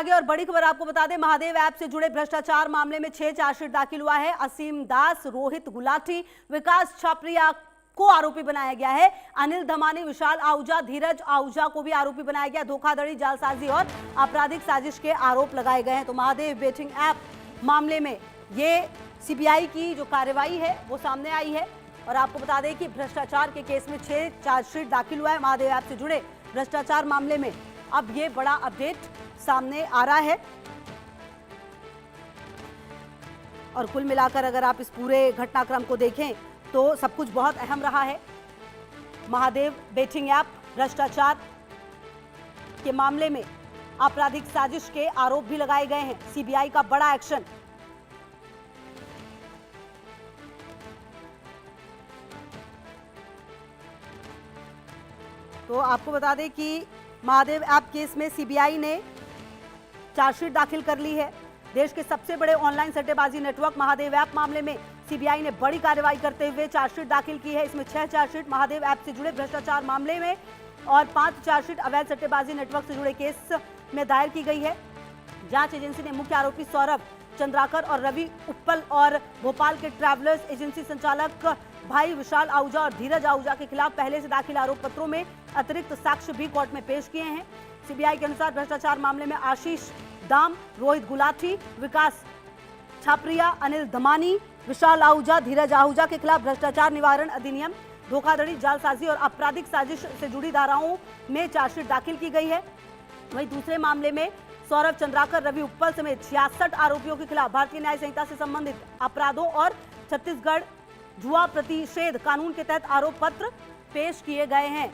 आगे और बड़ी खबर आपको बता दें, महादेव ऐप से जुड़े भ्रष्टाचार मामले में 6 चार्जशीट दाखिल हुआ है। असीम दास, रोहित गुलाटी, विकास छापरिया को आरोपी बनाया गया है। अनिल धमानी, विशाल आहूजा, धीरज आहूजा को भी आरोपी बनाया गया। धोखाधड़ी, जालसाजी और आपराधिक साजिश के आरोप लगाए गए हैं। तो महादेव बेटिंग ऐप मामले में ये सीबीआई की जो कार्रवाई है वो सामने आई है। और आपको बता दें कि भ्रष्टाचार के केस में 6 चार्जशीट दाखिल हुआ है महादेव ऐप से जुड़े भ्रष्टाचार मामले में। अब ये बड़ा अपडेट सामने आ रहा है और कुल मिलाकर अगर आप इस पूरे घटनाक्रम को देखें तो सब कुछ बहुत अहम रहा है। महादेव बेटिंग ऐप भ्रष्टाचार के मामले में आपराधिक साजिश के आरोप भी लगाए गए हैं। सीबीआई का बड़ा एक्शन। तो आपको बता दें कि महादेव ऐप केस में सीबीआई ने चार्जशीट दाखिल कर ली है। देश के सबसे बड़े ऑनलाइन सट्टेबाजी नेटवर्क महादेव ऐप मामले में सीबीआई ने बड़ी कार्रवाई करते हुए चार्जशीट दाखिल की है। इसमें 6 चार्जशीट महादेव ऐप से जुड़े भ्रष्टाचार मामले में और 5 चार्जशीट अवैध सट्टेबाजी नेटवर्क से जुड़े केस में दायर की गई है। जांच एजेंसी ने मुख्य आरोपी सौरभ चंद्राकर और रवि उप्पल और भोपाल के ट्रैवलर्स एजेंसी संचालक भाई विशाल आहूजा और धीरज आहूजा के खिलाफ पहले से दाखिल आरोप पत्रों में अतिरिक्त साक्ष्य भी कोर्ट में पेश किए हैं। सीबीआई के अनुसार भ्रष्टाचार मामले में आशीष दाम, रोहित गुलाटी, विकास छापरिया, अनिल धमानी, विशाल आहूजा, धीरज आहूजा के खिलाफ भ्रष्टाचार निवारण अधिनियम, धोखाधड़ी, जालसाजी और आपराधिक साजिश से जुड़ी धाराओं में चार्जशीट दाखिल की गई है। वहीं दूसरे मामले में सौरभ चंद्राकर, रवि उप्पल समेत 66 आरोपियों के खिलाफ भारतीय न्याय संहिता से संबंधित अपराधों और छत्तीसगढ़ जुआ प्रतिषेध कानून के तहत आरोप पत्र पेश किए गए हैं।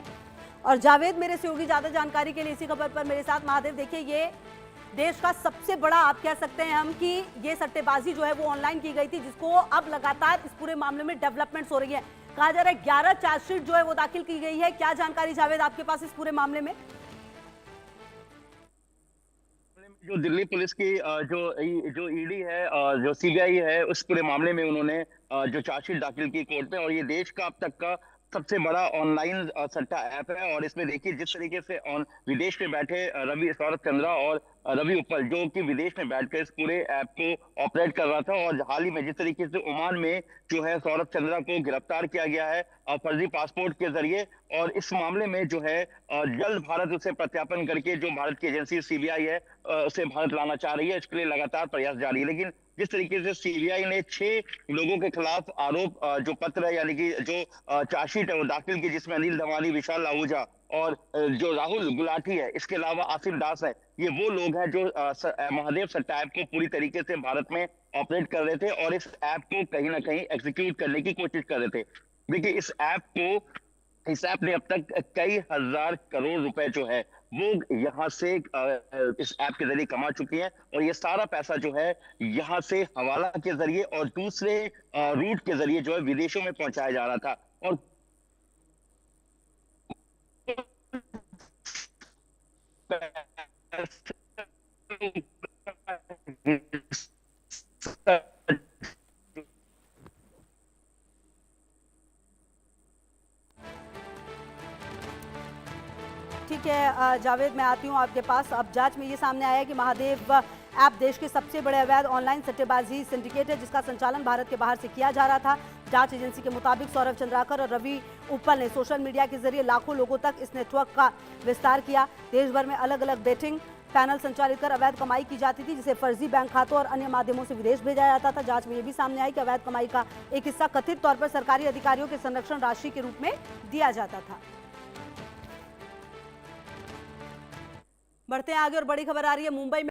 और जावेद मेरे से होगी ज्यादा जानकारी के लिए इसी खबर पर मेरे साथ महादेव। देखिए, ये देश का सबसे बड़ा आप कह सकते हैं हम कि ये सट्टेबाजी जो है वो ऑनलाइन की गई थी, जिसको अब लगातार इस पूरे मामले में डेवलपमेंट्स हो रही है। कहा जा रहा है 11 चार्जशीट जो है वो दाखिल की गई है। क्या जानकारी जावेद आपके पास इस पूरे मामले में? जो दिल्ली पुलिस की जो ईडी है, जो सीबीआई है, उस पूरे मामले में उन्होंने जो चार्जशीट दाखिल की कोर्ट में, और ये देश का अब तक का सबसे बड़ा ऑनलाइन सट्टा ऐप है। और इसमें देखिए जिस तरीके से विदेश में बैठे रवि सौरभ चंद्रा और रवि उप्पल, जो कि विदेश में बैठकर इस पूरे ऐप को ऑपरेट कर रहा था, और हाल ही में जिस तरीके से ओमान में जो है सौरभ चंद्रा को गिरफ्तार किया गया है फर्जी पासपोर्ट के जरिए, और इस मामले में जो है जल्द भारत उसे प्रत्यार्पण करके जो भारत की एजेंसी सीबीआई है उसे भारत लाना चाह रही है। इसके लिए लगातार प्रयास जारी है। लेकिन जिस तरीके से सीबीआई ने 6 लोगों के खिलाफ आरोप जो पत्र है, यानी कि जो चार्जशीट है वो दाखिल की, जिसमें अनिल धमानी, विशाल आहूजा और जो राहुल गुलाटी है, इसके अलावा आसिम दास है, ये वो लोग हैं जो महादेव सट्टा ऐप को पूरी तरीके से भारत में ऑपरेट कर रहे थे और इस ऐप को कहीं ना कहीं एग्जीक्यूट करने की कोशिश कर रहे थे। देखिए, इस ऐप ने अब तक कई हजार करोड़ रुपए जो है वो यहाँ से इस ऐप के जरिए कमा चुकी है, और ये सारा पैसा जो है यहाँ से हवाला के जरिए और दूसरे रूट के जरिए जो है विदेशों में पहुंचाया जा रहा था। और ठीक है जावेद, मैं आती हूँ आपके पास। अब जांच में ये सामने आया है कि महादेव ऐप देश के सबसे बड़े अवैध ऑनलाइन सट्टेबाजी सिंडिकेट है, जिसका संचालन भारत के बाहर से किया जा रहा था। जांच एजेंसी के मुताबिक सौरभ चंद्राकर और रवि उप्पल ने सोशल मीडिया के जरिए लाखों लोगों तक इस नेटवर्क का विस्तार किया। देश भर में अलग अलग बेटिंग पैनल संचालित कर अवैध कमाई की जाती थी, जिसे फर्जी बैंक खातों और अन्य माध्यमों से विदेश भेजा जाता था। जांच में यह भी सामने आया कि अवैध कमाई का एक हिस्सा कथित तौर पर सरकारी अधिकारियों के संरक्षण राशि के रूप में दिया जाता था। बढ़ते हैं आगे और बड़ी खबर आ रही है मुंबई में।